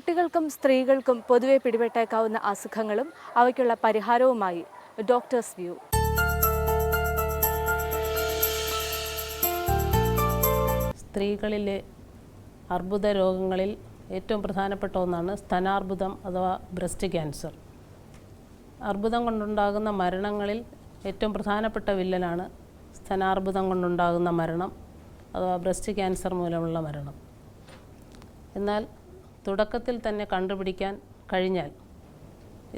കുട്ടികൾക്കും സ്ത്രീകൾക്കും പൊതുവെ പിടിപെട്ടേക്കാവുന്ന അസുഖങ്ങളും അവയ്ക്കുള്ള പരിഹാരവുമായി ഡോക്ടേഴ്സ് വ്യൂ. സ്ത്രീകളിലെ അർബുദ രോഗങ്ങളിൽ ഏറ്റവും പ്രധാനപ്പെട്ട ഒന്നാണ് സ്തനാർബുദം അഥവാ ബ്രസ്റ്റ് ക്യാൻസർ. അർബുദം കൊണ്ടുണ്ടാകുന്ന മരണങ്ങളിൽ ഏറ്റവും പ്രധാനപ്പെട്ട വില്ലനാണ് സ്തനാർബുദം കൊണ്ടുണ്ടാകുന്ന മരണം അഥവാ ബ്രസ്റ്റ് ക്യാൻസർ മൂലമുള്ള മരണം. എന്നാൽ തുടക്കത്തിൽ തന്നെ കണ്ടുപിടിക്കാൻ കഴിഞ്ഞാൽ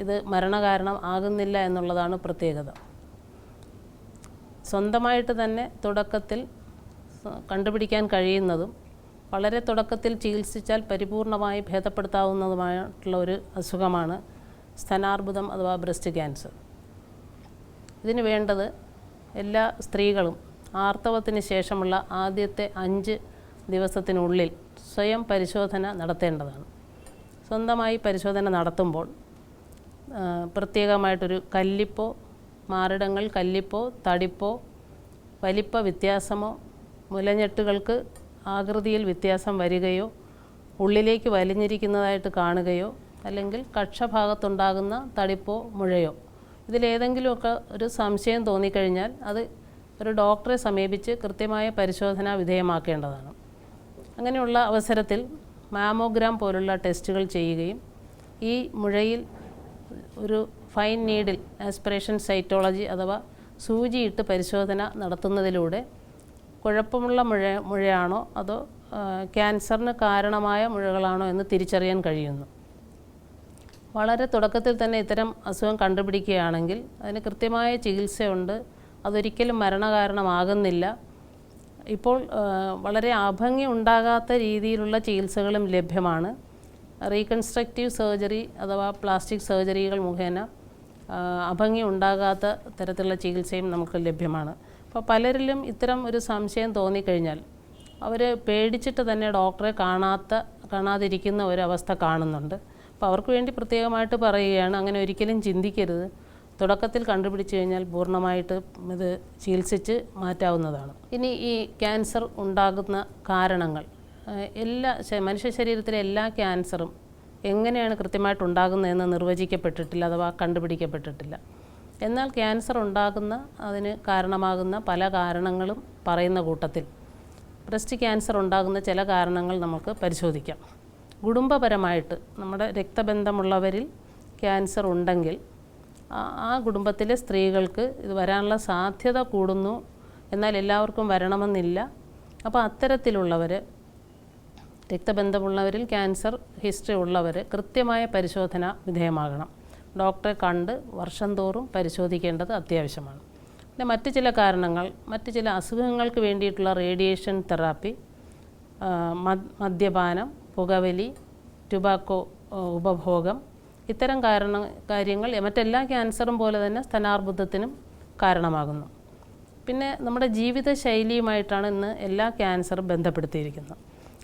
ഇത് മരണകാരണം ആകുന്നില്ല എന്നുള്ളതാണ് പ്രത്യേകത. സ്വന്തമായിട്ട് തന്നെ തുടക്കത്തിൽ കണ്ടുപിടിക്കാൻ കഴിയുന്നതും വളരെ തുടക്കത്തിൽ ചികിത്സിച്ചാൽ പരിപൂർണമായി ഭേദപ്പെടുത്താവുന്നതുമായിട്ടുള്ള ഒരു അസുഖമാണ് സ്തനാർബുദം അഥവാ ബ്രസ്റ്റ് ക്യാൻസർ. ഇതിന് വേണ്ടത് എല്ലാ സ്ത്രീകളും ആർത്തവത്തിന് ശേഷമുള്ള ആദ്യത്തെ 5 ദിവസത്തിനുള്ളിൽ സ്വയം പരിശോധന നടത്തേണ്ടതാണ്. സ്വന്തമായി പരിശോധന നടത്തുമ്പോൾ പ്രത്യേകമായിട്ടൊരു കല്ലിപ്പോ, മാറിടങ്ങൾ കല്ലിപ്പോ, തടിപ്പോ, വലിപ്പ വ്യത്യാസമോ, മുലഞ്ഞെട്ടുകൾക്ക് ആകൃതിയിൽ വ്യത്യാസം വരികയോ, ഉള്ളിലേക്ക് വലിഞ്ഞിരിക്കുന്നതായിട്ട് കാണുകയോ, അല്ലെങ്കിൽ കക്ഷഭാഗത്തുണ്ടാകുന്ന തടിപ്പോ മുഴയോ, ഇതിലേതെങ്കിലുമൊക്കെ ഒരു സംശയം തോന്നിക്കഴിഞ്ഞാൽ അത് ഒരു ഡോക്ടറെ സമീപിച്ച് കൃത്യമായ പരിശോധന വിധേയമാക്കേണ്ടതാണ്. അങ്ങനെയുള്ള അവസരത്തിൽ മാമോഗ്രാം പോലുള്ള ടെസ്റ്റുകൾ ചെയ്യുകയും ഈ മുഴയിൽ ഒരു ഫൈൻ നീഡിൽ ആസ്പിറേഷൻ സൈറ്റോളജി അഥവാ സൂചിയിട്ട് പരിശോധന നടത്തുന്നതിലൂടെ കുഴപ്പമുള്ള മുഴയാണോ അതോ ക്യാൻസറിന് കാരണമായ മുഴകളാണോ എന്ന് തിരിച്ചറിയാൻ കഴിയുന്നു. വളരെ തുടക്കത്തിൽ തന്നെ ഇത്തരം അസുഖം കണ്ടുപിടിക്കുകയാണെങ്കിൽ അതിന് കൃത്യമായ ചികിത്സയുണ്ട്. അതൊരിക്കലും മരണകാരണമാകുന്നില്ല. ഇപ്പോൾ വളരെ അഭംഗി ഉണ്ടാകാത്ത രീതിയിലുള്ള ചികിത്സകളും ലഭ്യമാണ്. റീകൺസ്ട്രക്റ്റീവ് സർജറി അഥവാ പ്ലാസ്റ്റിക് സർജറികൾ മുഖേന അഭംഗി ഉണ്ടാകാത്ത തരത്തിലുള്ള ചികിത്സയും നമുക്ക് ലഭ്യമാണ്. അപ്പോൾ പലരിലും ഇത്തരം ഒരു സംശയം തോന്നിക്കഴിഞ്ഞാൽ അവർ പേടിച്ചിട്ട് തന്നെ ഡോക്ടറെ കാണാതിരിക്കുന്ന ഒരവസ്ഥ കാണുന്നുണ്ട്. അപ്പോൾ അവർക്ക് വേണ്ടി പ്രത്യേകമായിട്ട് പറയുകയാണ്, അങ്ങനെ ഒരിക്കലും ചിന്തിക്കരുത്. തുടക്കത്തിൽ കണ്ടുപിടിച്ചു കഴിഞ്ഞാൽ പൂർണ്ണമായിട്ട് ഇത് ചികിത്സിച്ച് മാറ്റാവുന്നതാണ്. ഇനി ഈ ക്യാൻസർ ഉണ്ടാകുന്ന കാരണങ്ങൾ, മനുഷ്യ ശരീരത്തിലെ എല്ലാ ക്യാൻസറും എങ്ങനെയാണ് കൃത്യമായിട്ട് ഉണ്ടാകുന്നതെന്ന് നിർവചിക്കപ്പെട്ടിട്ടില്ല അഥവാ കണ്ടുപിടിക്കപ്പെട്ടിട്ടില്ല. എന്നാൽ ക്യാൻസർ അതിന് കാരണമാകുന്ന പല കാരണങ്ങളും പറയുന്ന കൂട്ടത്തിൽ ബ്രസ്റ്റ് ക്യാൻസർ ഉണ്ടാകുന്ന ചില കാരണങ്ങൾ നമുക്ക് പരിശോധിക്കാം. കുടുംബപരമായിട്ട് നമ്മുടെ രക്തബന്ധമുള്ളവരിൽ ക്യാൻസർ ഉണ്ടെങ്കിൽ ആ കുടുംബത്തിലെ സ്ത്രീകൾക്ക് ഇത് വരാനുള്ള സാധ്യത കൂടുന്നു. എന്നാൽ എല്ലാവർക്കും വരണമെന്നില്ല. അപ്പോൾ അത്തരത്തിലുള്ളവർ, രക്തബന്ധമുള്ളവരിൽ ക്യാൻസർ ഹിസ്റ്ററി ഉള്ളവർ കൃത്യമായ പരിശോധന വിധേയമാകണം. ഡോക്ടറെ കണ്ട് വർഷം തോറും പരിശോധിക്കേണ്ടത് അത്യാവശ്യമാണ്. പിന്നെ മറ്റ് ചില കാരണങ്ങൾ, മറ്റ് ചില അസുഖങ്ങൾക്ക് വേണ്ടിയിട്ടുള്ള റേഡിയേഷൻ തെറാപ്പി, മദ്യപാനം, പുകവലി, ടുബാക്കോ ഉപഭോഗം, ഇത്തരം കാര്യങ്ങൾ മറ്റെല്ലാ ക്യാൻസറും പോലെ തന്നെ സ്തനാർബുദത്തിനും കാരണമാകുന്നു. പിന്നെ നമ്മുടെ ജീവിതശൈലിയുമായിട്ടാണ് ഇന്ന് എല്ലാ ക്യാൻസറും ബന്ധപ്പെടുത്തിയിരിക്കുന്നത്.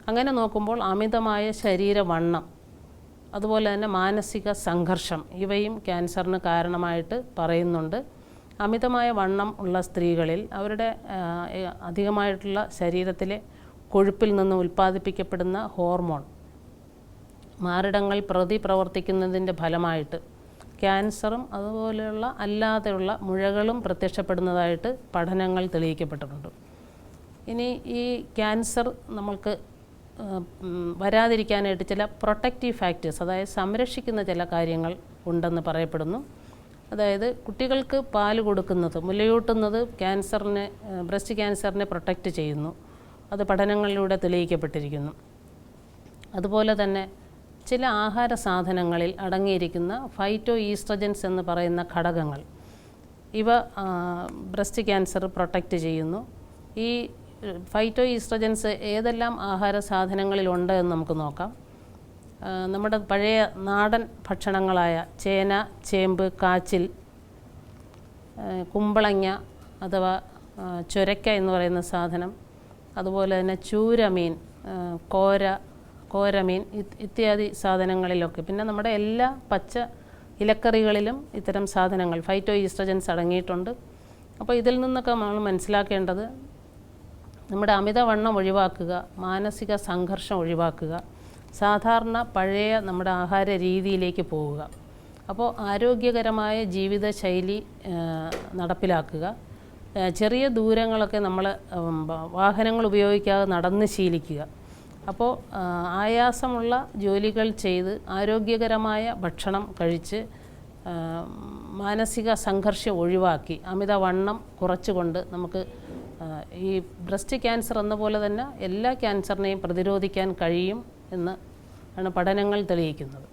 അങ്ങനെ നോക്കുമ്പോൾ അമിതമായ ശരീരവണ്ണം, അതുപോലെ തന്നെ മാനസിക സംഘർഷം, ഇവയും ക്യാൻസറിന് കാരണമായിട്ട് പറയുന്നുണ്ട്. അമിതമായ വണ്ണം ഉള്ള സ്ത്രീകളിൽ അവരുടെ അധികമായിട്ടുള്ള ശരീരത്തിലെ കൊഴുപ്പിൽ നിന്ന് ഉൽപ്പാദിപ്പിക്കപ്പെടുന്ന ഹോർമോൺ മാറിടങ്ങൾ പ്രവർത്തിക്കുന്നതിൻ്റെ ഫലമായിട്ട് ക്യാൻസറും അതുപോലെയുള്ള അല്ലാതെയുള്ള മുഴകളും പ്രത്യക്ഷപ്പെടുന്നതായിട്ട് പഠനങ്ങൾ തെളിയിക്കപ്പെട്ടിട്ടുണ്ട്. ഇനി ഈ ക്യാൻസർ നമ്മൾക്ക് വരാതിരിക്കാനായിട്ട് ചില പ്രൊട്ടക്റ്റീവ് ഫാക്ടേഴ്സ്, അതായത് സംരക്ഷിക്കുന്ന ചില കാര്യങ്ങൾ ഉണ്ടെന്ന് പറയപ്പെടുന്നു. അതായത് കുട്ടികൾക്ക് പാല് കൊടുക്കുന്നത്, മുലയൂട്ടുന്നത് ബ്രസ്റ്റ് ക്യാൻസറിനെ പ്രൊട്ടക്റ്റ് ചെയ്യുന്നു. അത് പഠനങ്ങളിലൂടെ തെളിയിക്കപ്പെട്ടിരിക്കുന്നു. അതുപോലെ തന്നെ ചില ആഹാര സാധനങ്ങളിൽ അടങ്ങിയിരിക്കുന്ന ഫൈറ്റോ ഈസ്ട്രജൻസ് എന്ന് പറയുന്ന ഘടകങ്ങൾ, ഇവ ബ്രസ്റ്റ് ക്യാൻസർ പ്രൊട്ടക്റ്റ് ചെയ്യുന്നു. ഈ ഫൈറ്റോ ഈസ്ട്രജൻസ് ഏതെല്ലാം ആഹാര സാധനങ്ങളിലുണ്ട് എന്ന് നമുക്ക് നോക്കാം. നമ്മുടെ പഴയ നാടൻ ഭക്ഷണങ്ങളായ ചേന, ചേമ്പ്, കാച്ചിൽ, കുമ്പളങ്ങ അഥവാ ചൊരക്ക എന്ന് പറയുന്ന സാധനം, അതുപോലെ തന്നെ ചൂരമീൻ, കോരമീൻ ഇത്യാദി സാധനങ്ങളിലൊക്കെ, പിന്നെ നമ്മുടെ എല്ലാ പച്ച ഇലക്കറികളിലും ഇത്തരം സാധനങ്ങൾ ഫൈറ്റോ ഈസ്ട്രജൻസ് അടങ്ങിയിട്ടുണ്ട്. അപ്പോൾ ഇതിൽ നിന്നൊക്കെ നമ്മൾ മനസ്സിലാക്കേണ്ടത് നമ്മുടെ അമിതവണ്ണം ഒഴിവാക്കുക, മാനസിക സംഘർഷം ഒഴിവാക്കുക, സാധാരണ പഴയ നമ്മുടെ ആഹാര രീതിയിലേക്ക് പോവുക. അപ്പോൾ ആരോഗ്യകരമായ ജീവിതശൈലി നടപ്പിലാക്കുക. ചെറിയ ദൂരങ്ങളൊക്കെ നമ്മൾ വാഹനങ്ങൾ ഉപയോഗിക്കാതെ നടന്ന് ശീലിക്കുക. അപ്പോൾ ആയാസമുള്ള ജോലികൾ ചെയ്ത് ആരോഗ്യകരമായ ഭക്ഷണം കഴിച്ച് മാനസിക സംഘർഷം ഒഴിവാക്കി അമിതവണ്ണം കുറച്ചുകൊണ്ട് നമുക്ക് ഈ ബ്രസ്റ്റ് ക്യാൻസർ എന്ന പോലെ തന്നെ എല്ലാ ക്യാൻസറിനെയും പ്രതിരോധിക്കാൻ കഴിയും എന്ന് ആണ് പഠനങ്ങൾ തെളിയിക്കുന്നത്.